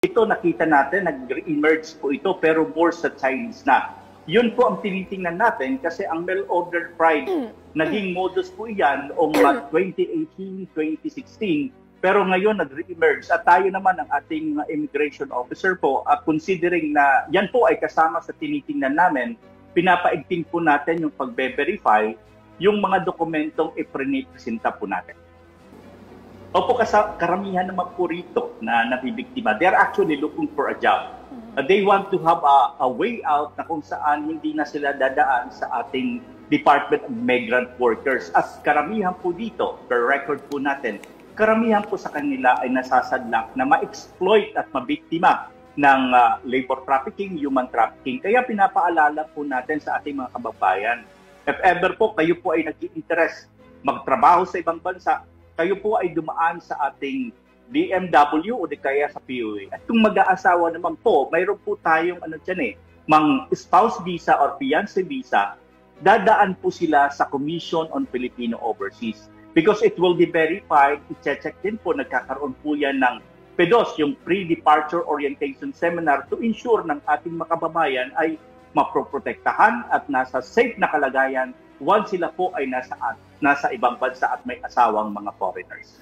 ito nakita natin, nag-emerge po ito pero more sa Chinese na. Yun po ang tinitingnan natin kasi ang mail-order pride, naging modus po yan noong 2018, 2016. Pero ngayon nag-re-emerge at tayo naman ang ating immigration officer po, considering na yan po ay kasama sa tinitingnan namin, pinapaigting po natin yung pagbe-verify yung mga dokumentong ipresenta po natin. Opo, karamihan naman po rito na nabibiktima, they're actually looking for a job. They want to have a way out na kung saan hindi na sila dadaan sa ating Department of Migrant Workers. At karamihan po dito, per record po natin, karamihan po sa kanila ay nasasadlak na ma-exploit at mabiktima ng labor trafficking, human trafficking. Kaya pinapaalala po natin sa ating mga kababayan, if ever po kayo po ay nag-i-interest magtrabaho sa ibang bansa, kayo po ay dumaan sa ating DMW o di kaya sa POA. At kung mag-aasawa naman po, mayroon po tayong mang spouse visa or fiancé visa, dadaan po sila sa Commission on Filipino Overseas. Because it will be verified, i-check din po, nagkakaroon po yan ng PDOS, yung Pre-Departure Orientation Seminar to ensure ng ating mga kababayan ay maproprotektahan at nasa safe na kalagayan once sila po ay nasa ibang bansa at may asawang mga foreigners.